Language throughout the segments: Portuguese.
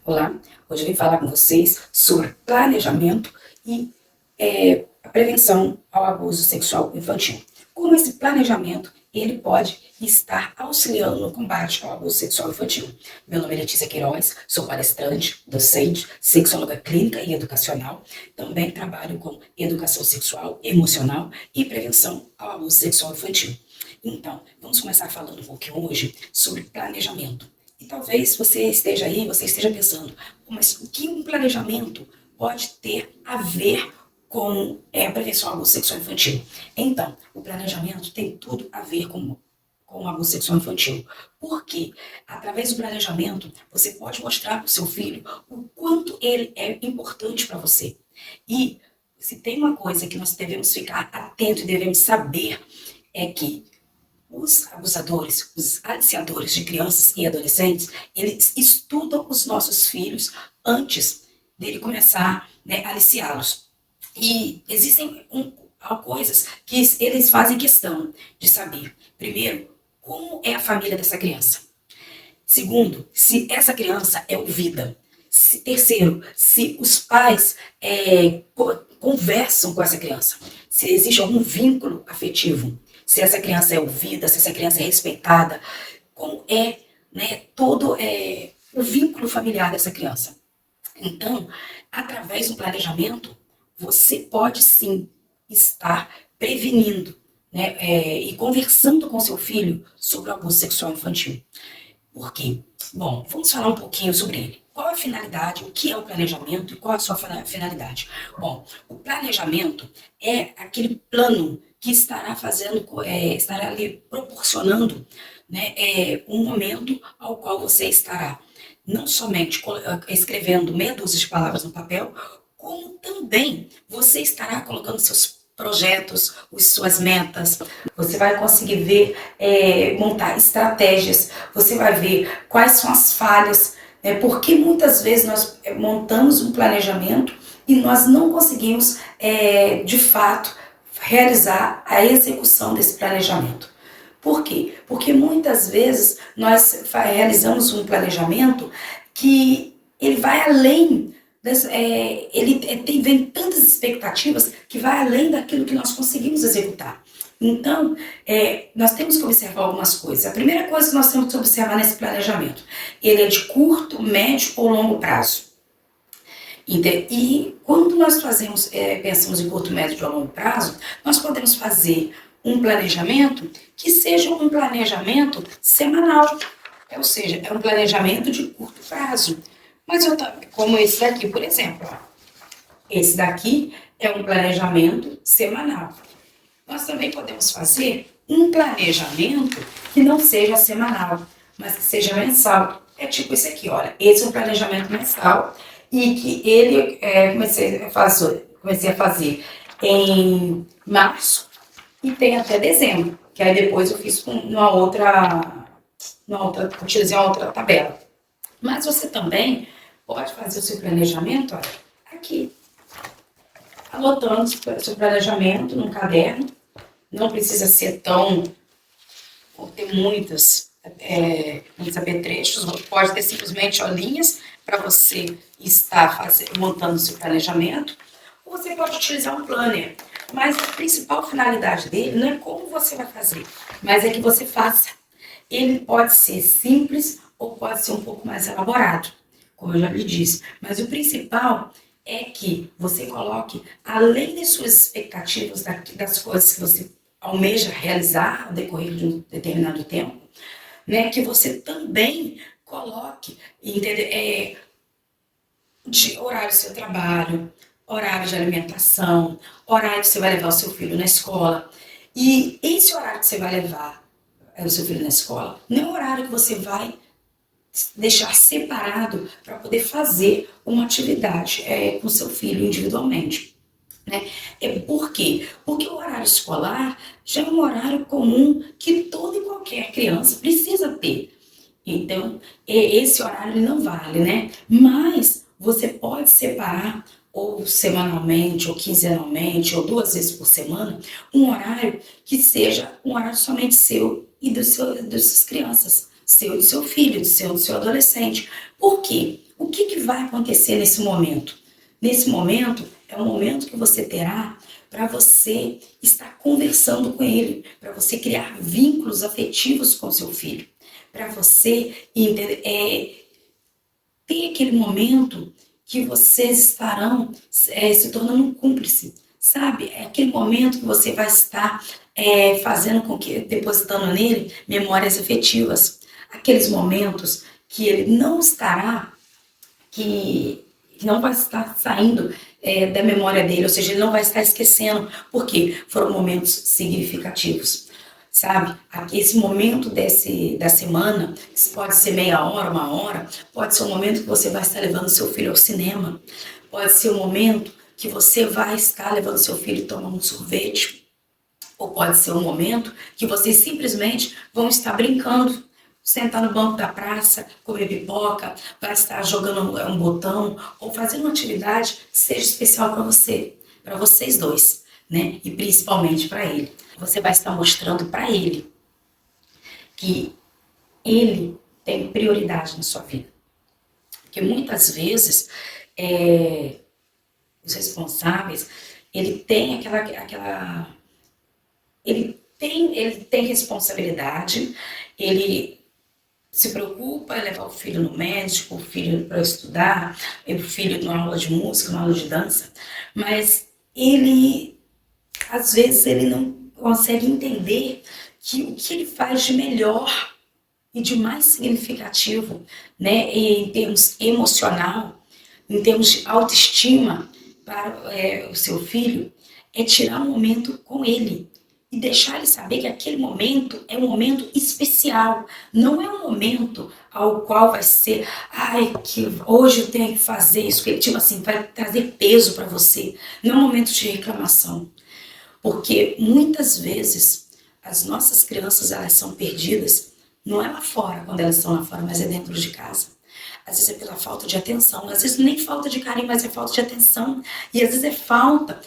Olá, hoje eu vim falar com vocês sobre planejamento e a prevenção ao abuso sexual infantil. Como esse planejamento ele pode estar auxiliando no combate ao abuso sexual infantil. Meu nome é Letícia Queiroz, sou palestrante, docente, sexóloga clínica e educacional. Também trabalho com educação sexual, emocional e prevenção ao abuso sexual infantil. Então, vamos começar falando um pouquinho hoje sobre planejamento. E talvez você esteja aí, você esteja pensando, mas o que um planejamento pode ter a ver com a prevenção ao abuso sexual infantil? Então, o planejamento tem tudo a ver com o abuso sexual infantil. Porque, através do planejamento, você pode mostrar para o seu filho o quanto ele é importante para você. E se tem uma coisa que nós devemos ficar atentos e devemos saber, é que os abusadores, os aliciadores de crianças e adolescentes, eles estudam os nossos filhos antes dele começar, a aliciá-los. E existem coisas que eles fazem questão de saber. Primeiro, como é a família dessa criança. Segundo, se essa criança é ouvida. Terceiro, se os pais conversam com essa criança. Se existe algum vínculo afetivo. Se essa criança é ouvida, se essa criança é respeitada, como é, todo o vínculo familiar dessa criança. Então, através do planejamento, você pode sim estar prevenindo, e conversando com seu filho sobre o abuso sexual infantil. Por quê? Bom, vamos falar um pouquinho sobre ele. Qual é a finalidade, o que é o planejamento e qual é a sua finalidade? Bom, o planejamento é aquele plano que estará estará lhe proporcionando, um momento ao qual você estará não somente escrevendo meia dúzia de palavras no papel, como também você estará colocando seus projetos, suas metas, você vai conseguir ver, montar estratégias, você vai ver quais são as falhas, porque muitas vezes nós montamos um planejamento e nós não conseguimos, de fato, realizar a execução desse planejamento. Por quê? Porque muitas vezes nós realizamos um planejamento que ele vai além, vem tantas expectativas que vai além daquilo que nós conseguimos executar. Então, nós temos que observar algumas coisas. A primeira coisa que nós temos que observar nesse planejamento, ele é de curto, médio ou longo prazo. E quando nós pensamos em curto, médio ou longo prazo, nós podemos fazer um planejamento que seja um planejamento semanal, ou seja, é um planejamento de curto prazo. Mas como esse daqui, por exemplo, esse daqui é um planejamento semanal. Nós também podemos fazer um planejamento que não seja semanal, mas que seja mensal. É tipo esse aqui, olha, esse é um planejamento mensal e que ele comecei a fazer em março e tem até dezembro, que aí depois eu fiz utilizei uma outra tabela. Mas você também pode fazer o seu planejamento, olha, aqui, anotando o seu planejamento num caderno. Não precisa ser ter muitos apetrechos, pode ter simplesmente linhas para você estar montando o seu planejamento, ou você pode utilizar um planner. Mas a principal finalidade dele não é como você vai fazer, mas é que você faça. Ele pode ser simples ou pode ser um pouco mais elaborado, como eu já lhe disse. Mas o principal é que você coloque, além das suas expectativas, das coisas que você almeja realizar ao decorrer de um determinado tempo, que você também coloque, de horário do seu trabalho, horário de alimentação, horário que você vai levar o seu filho na escola. E esse horário que você vai levar o seu filho na escola não é um horário que você vai deixar separado para poder fazer uma atividade com o seu filho individualmente. Por quê? Porque o horário escolar já é um horário comum que toda e qualquer criança precisa ter. Então, esse horário não vale, Mas você pode separar ou semanalmente, ou quinzenalmente, ou 2 vezes por semana, um horário que seja um horário somente seu e das suas crianças, seu e do seu filho, do seu adolescente. Por quê? O que vai acontecer nesse momento? Nesse momento, é o momento que você terá para você estar conversando com ele, para você criar vínculos afetivos com seu filho, para você ter aquele momento que vocês estarão se tornando um cúmplice, sabe? É aquele momento que você vai estar fazendo com que, depositando nele memórias afetivas, aqueles momentos que ele não estará, que não vai estar saindo da memória dele, ou seja, ele não vai estar esquecendo, porque foram momentos significativos, sabe? Esse momento da semana, pode ser meia hora, uma hora, pode ser um momento que você vai estar levando seu filho ao cinema, pode ser um momento que você vai estar levando seu filho a tomar um sorvete, ou pode ser um momento que vocês simplesmente vão estar brincando, sentar no banco da praça, comer pipoca, vai estar jogando um botão ou fazendo uma atividade que seja especial para você, para vocês dois, né? E principalmente para ele. Você vai estar mostrando para ele que ele tem prioridade na sua vida. Porque muitas vezes os responsáveis, ele tem ele tem responsabilidade, ele se preocupa em levar o filho no médico, o filho para estudar, o filho numa aula de música, numa aula de dança, mas ele, às vezes, ele não consegue entender que o que ele faz de melhor e de mais significativo, né, em termos emocional, em termos de autoestima para o seu filho, é tirar um momento com ele e deixar ele saber que aquele momento é um momento especial, não é um momento ao qual vai ser, ai, que hoje eu tenho que fazer isso, que tipo assim, vai trazer peso para você, não é um momento de reclamação, porque muitas vezes as nossas crianças, elas são perdidas, não é lá fora, quando elas estão lá fora, mas é dentro de casa. Às vezes é pela falta de atenção, às vezes nem falta de carinho, mas é falta de atenção. E às vezes é falta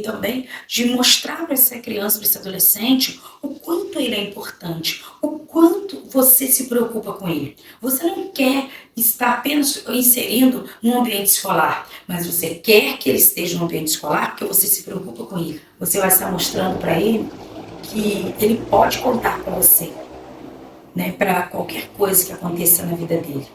também de mostrar para essa criança, para esse adolescente, o quanto ele é importante, o quanto você se preocupa com ele. Você não quer estar apenas inserindo no ambiente escolar, mas você quer que ele esteja no ambiente escolar porque você se preocupa com ele. Você vai estar mostrando para ele que ele pode contar com você, né, para qualquer coisa que aconteça na vida dele.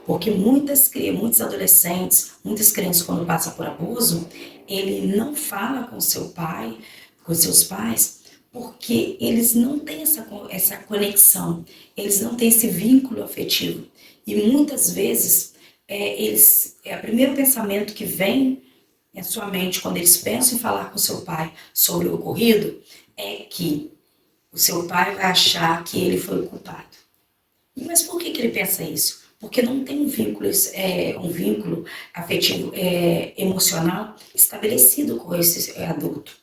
Porque muitos adolescentes, muitas crianças, quando passam por abuso, ele não fala com seu pai, com seus pais, porque eles não têm essa conexão, eles não têm esse vínculo afetivo. E muitas vezes, o primeiro pensamento que vem na sua mente quando eles pensam em falar com seu pai sobre o ocorrido é que o seu pai vai achar que ele foi o culpado. Mas por que ele pensa isso? Porque não tem um vínculo afetivo, emocional estabelecido com esse adulto.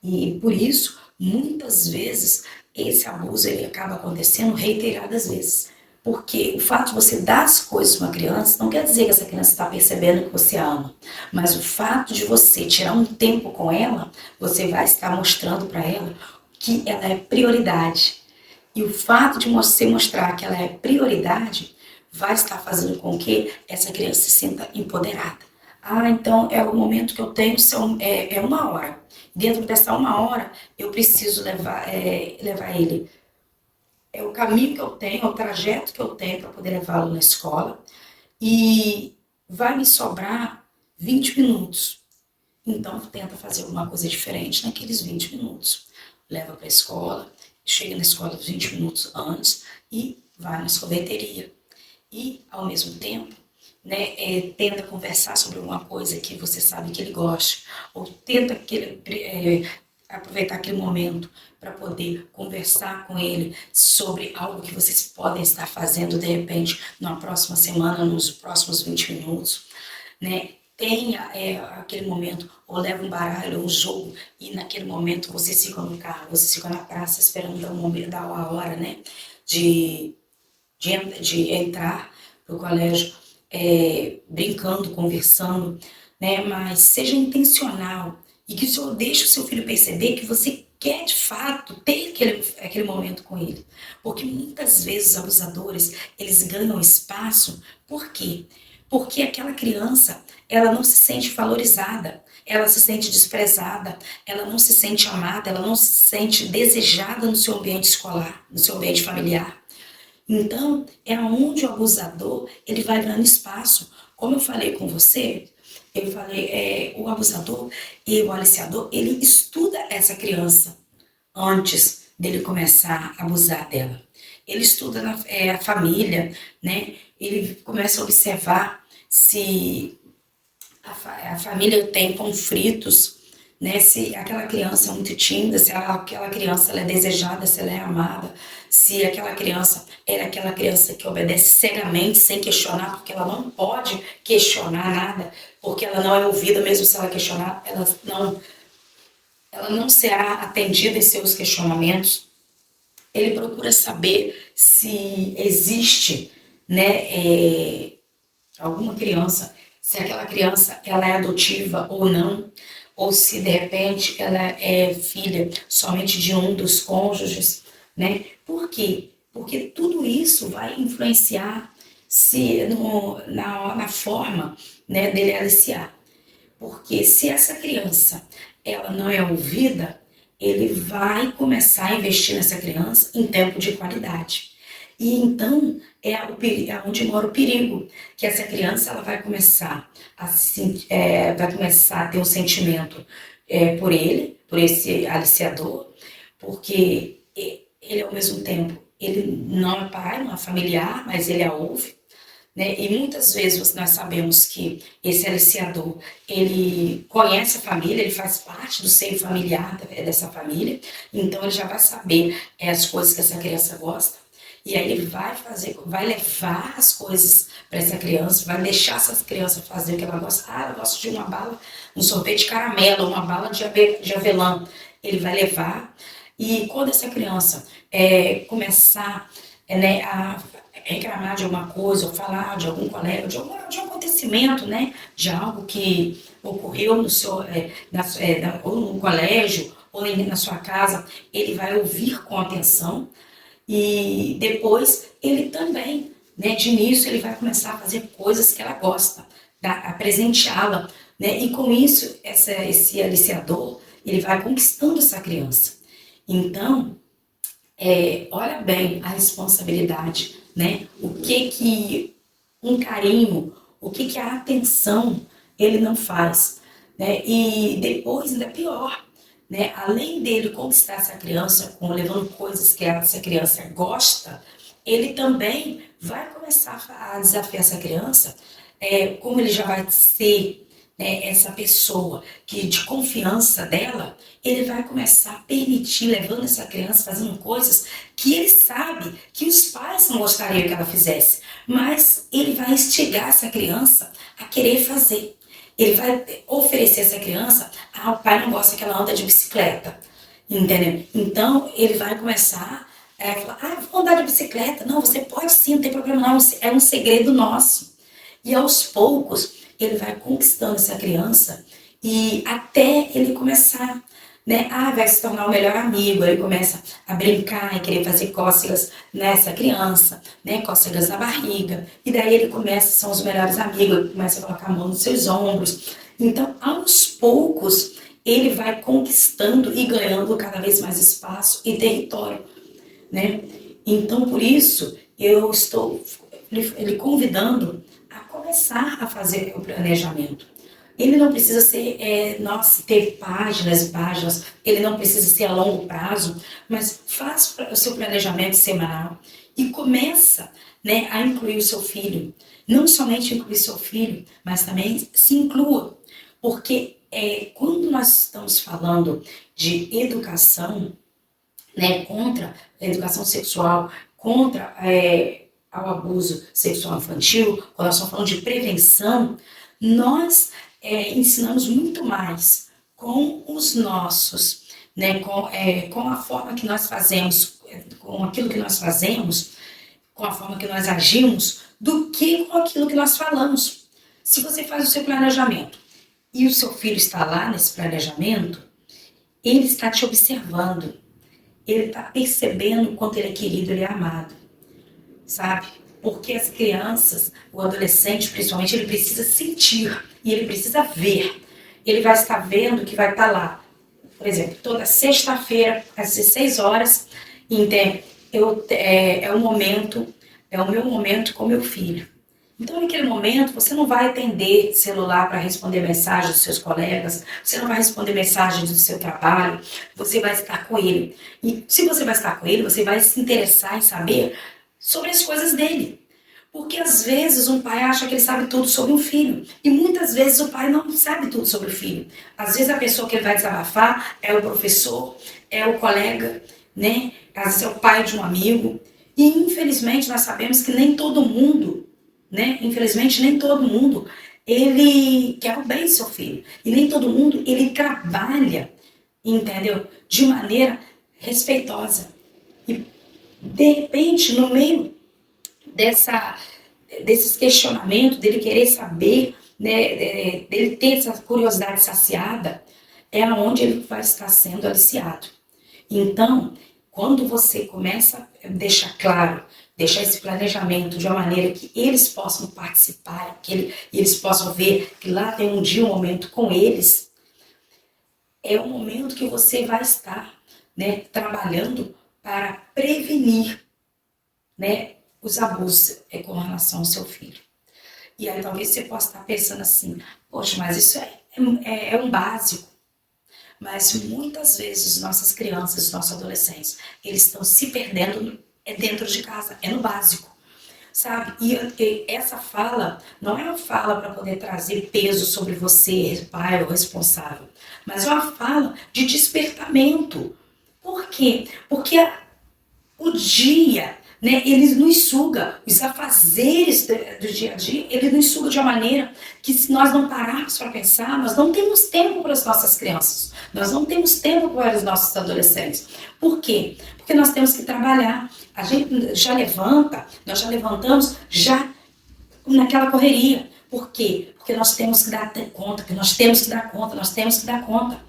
E por isso, muitas vezes, esse abuso ele acaba acontecendo reiteradas vezes. Porque o fato de você dar as coisas para uma criança não quer dizer que essa criança está percebendo que você a ama. Mas o fato de você tirar um tempo com ela, você vai estar mostrando para ela que ela é prioridade. E o fato de você mostrar que ela é prioridade vai estar fazendo com que essa criança se sinta empoderada. Ah, então é o momento que eu tenho, é uma hora. Dentro dessa uma hora, eu preciso levar ele. É o caminho que eu tenho, é o trajeto que eu tenho para poder levá-lo na escola. E vai me sobrar 20 minutos. Então, tenta fazer alguma coisa diferente naqueles 20 minutos. Leva para a escola, chega na escola 20 minutos antes e vai na sorveteria. E, ao mesmo tempo, né, tenta conversar sobre alguma coisa que você sabe que ele goste, ou tenta aproveitar aquele momento para poder conversar com ele sobre algo que vocês podem estar fazendo, de repente, na próxima semana, nos próximos 20 minutos, né? Tenha aquele momento, ou leva um baralho, ou um jogo, e naquele momento vocês ficam no carro, vocês ficam na praça esperando dar a hora, né, de entrar pro colégio, brincando, conversando, né, mas seja intencional, e que o senhor deixe o seu filho perceber que você quer de fato ter aquele momento com ele. Porque muitas vezes os abusadores, eles ganham espaço, por quê? Porque aquela criança, ela não se sente valorizada, ela se sente desprezada, ela não se sente amada, ela não se sente desejada no seu ambiente escolar, no seu ambiente familiar. Então, é onde o abusador, ele vai dando espaço. Como eu falei com você, eu falei, o abusador e o aliciador, ele estuda essa criança antes dele começar a abusar dela. Ele estuda a família, né? Ele começa a observar se a família tem conflitos, né? Se aquela criança é muito tímida, se aquela criança ela é desejada, se ela é amada, se aquela criança é aquela criança que obedece cegamente, sem questionar, porque ela não pode questionar nada, porque ela não é ouvida, mesmo se ela questionar, ela não será atendida em seus questionamentos. Ele procura saber se existe, né, alguma criança, se aquela criança ela é adotiva ou não, ou se de repente ela é filha somente de um dos cônjuges, né? Por quê? Porque tudo isso vai influenciar na forma, né, dele aliciar. Porque se essa criança ela não é ouvida, ele vai começar a investir nessa criança em tempo de qualidade. E então é onde mora o perigo, que essa criança ela vai começar vai começar a ter um sentimento por esse aliciador, porque ele ao mesmo tempo ele não é pai, não é familiar, mas ele a ouve, né? E muitas vezes nós sabemos que esse aliciador, ele conhece a família, ele faz parte do seio familiar dessa família, então ele já vai saber as coisas que essa criança gosta, e aí ele vai levar as coisas para essa criança, vai deixar essa criança fazer o que ela gosta. Ah, ela gosta de uma bala, um sorvete de caramelo, uma bala de avelã. Ele vai levar, e quando essa criança começar, né, a reclamar de alguma coisa, ou falar de algum colega, de um acontecimento, né? De algo que ocorreu no seu, ou no colégio, ou na sua casa, ele vai ouvir com atenção e depois ele também, né? De início, ele vai começar a fazer coisas que ela gosta, a presenteá-la, né? E com isso, esse aliciador, ele vai conquistando essa criança. Então, olha bem a responsabilidade, né? O que que um carinho, o que que a atenção ele não faz, né? E depois ainda pior, né? Além dele conquistar essa criança levando coisas que essa criança gosta, ele também vai começar a desafiar essa criança, como ele já vai ser, né, essa pessoa que de confiança dela, ele vai começar a permitir, levando essa criança, fazendo coisas que ele sabe que os pais não gostariam que ela fizesse, mas ele vai instigar essa criança a querer fazer. Ele vai oferecer essa criança, o pai não gosta que ela anda de bicicleta, entendeu? Então, ele vai começar a falar, vou andar de bicicleta. Não, você pode sim, não tem problema não, é um segredo nosso. E aos poucos, ele vai conquistando essa criança e até ele começar, né? Vai se tornar o melhor amigo. Ele começa a brincar e querer fazer cócegas nessa criança, né? Cócegas na barriga. E daí ele começa, são os melhores amigos, ele começa a colocar a mão nos seus ombros. Então, aos poucos, ele vai conquistando e ganhando cada vez mais espaço e território, né? Então, por isso, eu estou lhe convidando a começar a fazer o planejamento. Ele não precisa ser, ter páginas e páginas, ele não precisa ser a longo prazo, mas faz o seu planejamento semanal e começa, né, a incluir o seu filho. Não somente incluir seu filho, mas também se inclua, porque quando nós estamos falando de educação, né, contra a educação sexual, contra ao abuso sexual infantil, quando nós estamos falando de prevenção, nós ensinamos muito mais com os nossos, né, com a forma que nós fazemos, com aquilo que nós fazemos, com a forma que nós agimos, do que com aquilo que nós falamos. Se você faz o seu planejamento e o seu filho está lá nesse planejamento, Ele está te observando. Ele está percebendo o quanto ele é querido, ele é amado. Sabe? Porque as crianças, o adolescente principalmente, ele precisa sentir e ele precisa ver. Ele vai estar vendo que vai estar lá. Por exemplo, toda sexta-feira, às 16 horas, entende? É o meu momento com meu filho. Então, naquele momento, você não vai atender celular para responder mensagens dos seus colegas, você não vai responder mensagens do seu trabalho, você vai estar com ele. E se você vai estar com ele, você vai se interessar em saber sobre as coisas dele. Porque às vezes um pai acha que ele sabe tudo sobre um filho. E muitas vezes o pai não sabe tudo sobre o filho. Às vezes a pessoa que ele vai desabafar é o professor, é o colega, né? Às vezes é o pai de um amigo. E infelizmente nós sabemos que nem todo mundo, né? Infelizmente nem todo mundo, ele quer o bem do seu filho. E nem todo mundo, ele trabalha, entendeu? De maneira respeitosa. E de repente, no meio desses questionamentos, dele querer saber, né, dele ter essa curiosidade saciada, é onde ele vai estar sendo aliciado. Então, quando você começa a deixar claro, deixar esse planejamento de uma maneira que eles possam participar, eles possam ver que lá tem um dia, um momento com eles, é o momento que você vai estar, né, trabalhando para prevenir, né, os abusos com relação ao seu filho. E aí talvez você possa estar pensando assim, poxa, mas isso é um básico. Mas muitas vezes nossas crianças, nossos adolescentes, eles estão se perdendo dentro de casa, é no básico. Sabe? E essa fala não é uma fala para poder trazer peso sobre você, pai ou responsável, mas é uma fala de despertamento. Por quê? Porque o dia, né, ele nos suga, os afazeres do dia a dia, ele nos suga de uma maneira que, se nós não pararmos para pensar, nós não temos tempo para as nossas crianças, nós não temos tempo para os nossos adolescentes. Por quê? Porque nós temos que trabalhar. A gente já levanta, nós já levantamos já naquela correria. Por quê? Porque nós temos que dar conta, que nós temos que dar conta, nós temos que dar conta.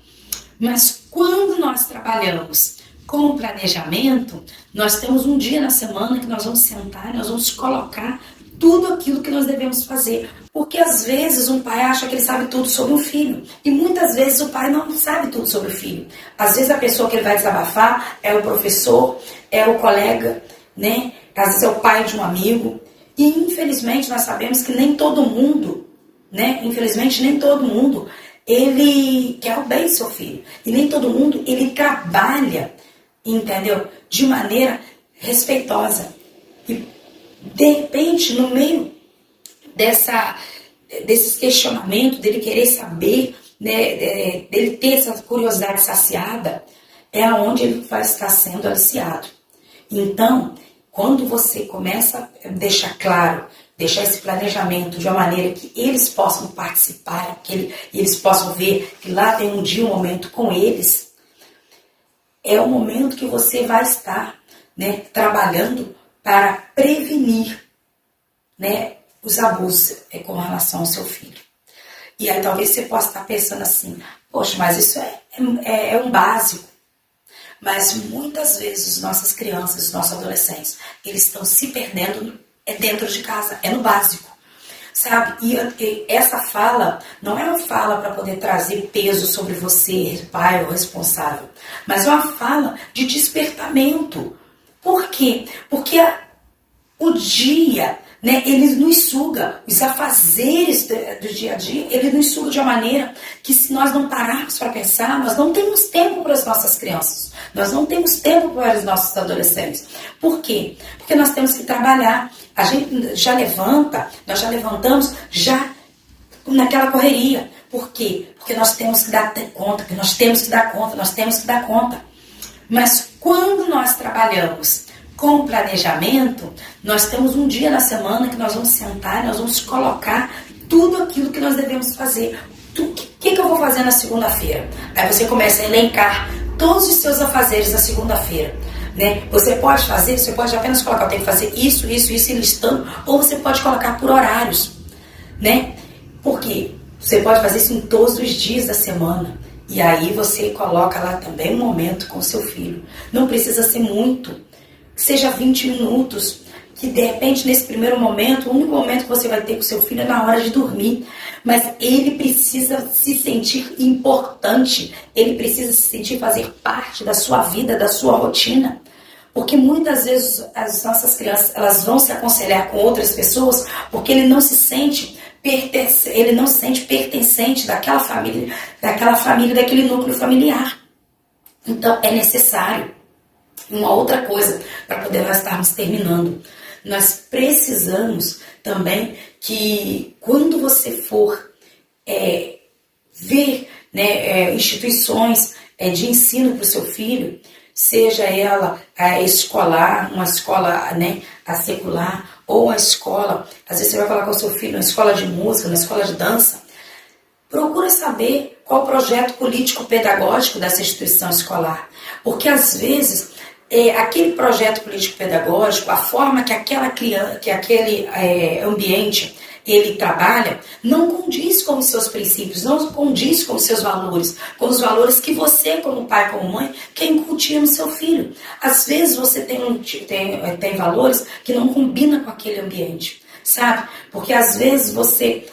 Mas quando nós trabalhamos com o planejamento, nós temos um dia na semana que nós vamos sentar, nós vamos colocar tudo aquilo que nós devemos fazer. Porque às vezes um pai acha que ele sabe tudo sobre um filho. E muitas vezes o pai não sabe tudo sobre o filho. Às vezes a pessoa que ele vai desabafar é o professor, é o colega, né? Às vezes é o pai de um amigo. E infelizmente nós sabemos que nem todo mundo, né? Infelizmente nem todo mundo, ele quer o bem do seu filho. E nem todo mundo, ele trabalha, entendeu? De maneira respeitosa. E de repente, no meio desses questionamentos, dele querer saber, né, dele ter essa curiosidade saciada, é onde ele vai estar sendo aliciado. Então, quando você começa a deixar claro, deixar esse planejamento de uma maneira que eles possam participar, eles possam ver que lá tem um dia, um momento com eles, é o momento que você vai estar, né, trabalhando para prevenir, né, os abusos com relação ao seu filho. E aí talvez você possa estar pensando assim, poxa, mas isso é um básico. Mas muitas vezes nossas crianças, nossos adolescentes, eles estão se perdendo dentro de casa, é no básico. Sabe? E essa fala não é uma fala para poder trazer peso sobre você, pai ou responsável, mas é uma fala de despertamento. Por quê? Porque o dia, né, ele nos suga, os afazeres do dia a dia, ele nos suga de uma maneira que, se nós não pararmos para pensar, nós não temos tempo para as nossas crianças, nós não temos tempo para os nossos adolescentes. Por quê? Porque nós temos que trabalhar. A gente já levanta, nós já levantamos já naquela correria. Por quê? Porque nós temos que dar conta, que nós temos que dar conta, nós temos que dar conta. Mas quando nós trabalhamos com o planejamento, nós temos um dia na semana que nós vamos sentar, nós vamos colocar tudo aquilo que nós devemos fazer. O que eu vou fazer na segunda-feira? Aí você começa a elencar todos os seus afazeres na segunda-feira. Né? Você pode apenas colocar, eu tenho que fazer isso, isso, isso, e listando, ou você pode colocar por horários. Né? Porque você pode fazer isso em todos os dias da semana. E aí você coloca lá também um momento com seu filho. Não precisa ser muito, que seja 20 minutos, que de repente nesse primeiro momento, o único momento que você vai ter com seu filho é na hora de dormir. Mas ele precisa se sentir importante, ele precisa se sentir fazer parte da sua vida, da sua rotina. Porque muitas vezes as nossas crianças elas vão se aconselhar com outras pessoas porque ele não se sente pertencente daquela família, daquele núcleo familiar. Então é necessário uma outra coisa para poder nós estarmos terminando. Nós precisamos também que quando você for ver, né, instituições de ensino para o seu filho, seja ela escolar, uma escola, né, a secular, ou a escola, às vezes você vai falar com o seu filho, uma escola de música, uma escola de dança, procura saber qual o projeto político-pedagógico dessa instituição escolar, porque às vezes aquele projeto político-pedagógico, a forma que aquela criança, que aquele ambiente ele trabalha, não condiz com os seus princípios, não condiz com os seus valores, com os valores que você, como pai, como mãe, quer incutir no seu filho. Às vezes você tem valores que não combinam com aquele ambiente, sabe? Porque às vezes você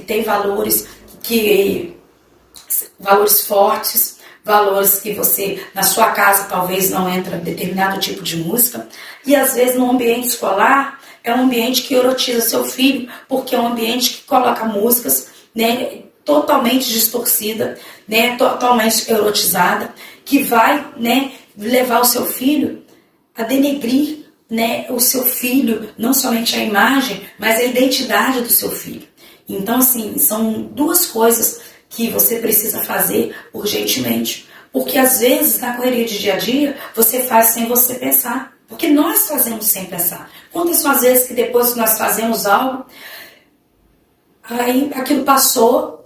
tem valores fortes, valores que você, na sua casa, talvez não entra determinado tipo de música, e às vezes no ambiente escolar, é um ambiente que erotiza seu filho, porque é um ambiente que coloca músicas, né, totalmente distorcida, né, totalmente erotizada, que vai, né, levar o seu filho a denegrir, né, o seu filho, não somente a imagem, mas a identidade do seu filho. Então, assim, são duas coisas que você precisa fazer urgentemente. Porque às vezes, na correria de dia a dia, você faz sem você pensar. Porque nós fazemos sem pensar. Quantas são as vezes que depois que nós fazemos algo, aí aquilo passou,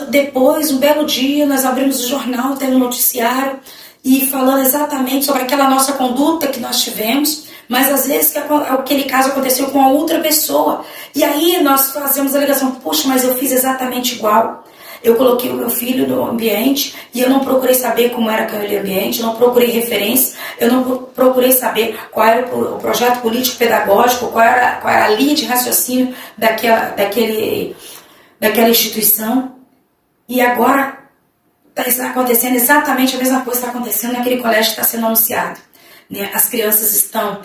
depois, um belo dia, nós abrimos o jornal, temos um noticiário, e falando exatamente sobre aquela nossa conduta que nós tivemos, mas às vezes que aquele caso aconteceu com a outra pessoa. E aí nós fazemos a ligação, puxa, mas eu fiz exatamente igual. Eu coloquei o meu filho no ambiente e eu não procurei saber como era aquele ambiente, eu não procurei referência, eu não procurei saber qual era o projeto político-pedagógico, qual era a linha de raciocínio daquela instituição. E agora está acontecendo exatamente a mesma coisa que está acontecendo naquele colégio que está sendo anunciado. Né? As crianças estão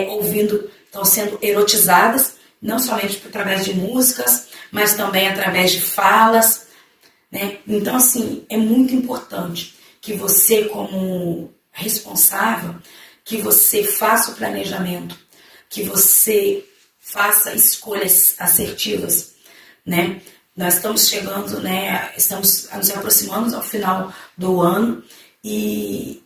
ouvindo, estão sendo erotizadas, não somente através de músicas, mas também através de falas. Né? Então, assim, é muito importante que você, como responsável, que você faça o planejamento, que você faça escolhas assertivas, né? Nós estamos chegando, né? Estamos nos aproximando ao final do ano e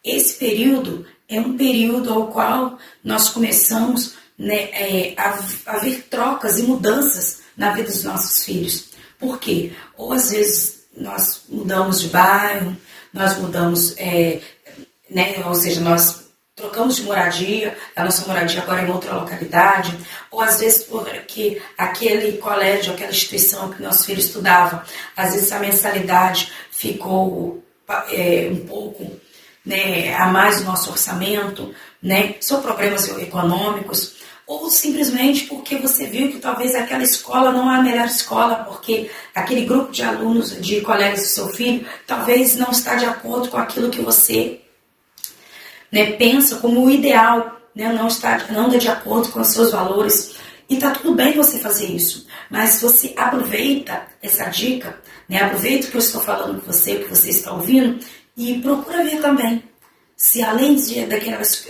esse período é um período ao qual nós começamos, né, a ver trocas e mudanças na vida dos nossos filhos. Por quê? Ou às vezes nós mudamos de bairro, nós mudamos, né, ou seja, nós trocamos de moradia, a nossa moradia agora é em outra localidade, ou às vezes porque aquele colégio, aquela instituição que nosso filho estudava, às vezes a mensalidade ficou um pouco, né, a mais do nosso orçamento, né, são problemas econômicos, ou simplesmente porque você viu que talvez aquela escola não é a melhor escola, porque aquele grupo de alunos, de colegas do seu filho, talvez não está de acordo com aquilo que você, né, pensa como o ideal, né, não anda de acordo com os seus valores. E está tudo bem você fazer isso, mas você aproveita essa dica, né, aproveita o que eu estou falando com você, o que você está ouvindo, e procura ver também se além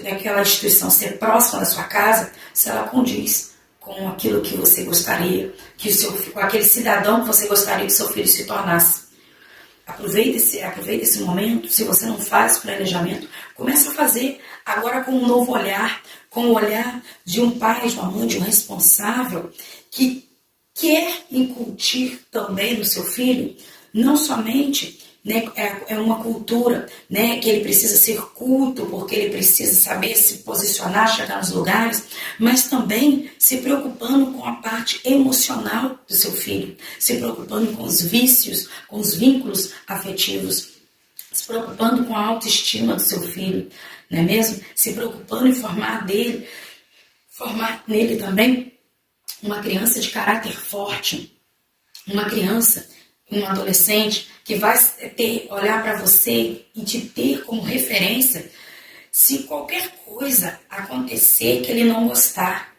daquela instituição ser próxima da sua casa, se ela condiz com aquilo que você gostaria, com aquele cidadão que você gostaria que seu filho se tornasse. Aproveite esse momento. Se você não faz planejamento, comece a fazer agora com um novo olhar, com o olhar de um pai, de uma mãe, de um responsável que quer incutir também no seu filho, não somente né, é uma cultura, né, que ele precisa ser culto, porque ele precisa saber se posicionar, chegar nos lugares, mas também se preocupando com a parte emocional do seu filho, se preocupando com os vícios, com os vínculos afetivos, se preocupando com a autoestima do seu filho, não é mesmo? Se preocupando em formar nele também uma criança de caráter forte, uma criança, um adolescente que vai olhar para você e te ter como referência se qualquer coisa acontecer que ele não gostar.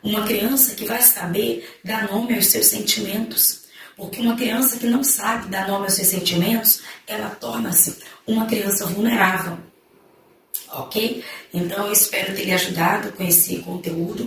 Uma criança que vai saber dar nome aos seus sentimentos. Porque uma criança que não sabe dar nome aos seus sentimentos, ela torna-se uma criança vulnerável. Ok? Então eu espero ter lhe ajudado com esse conteúdo.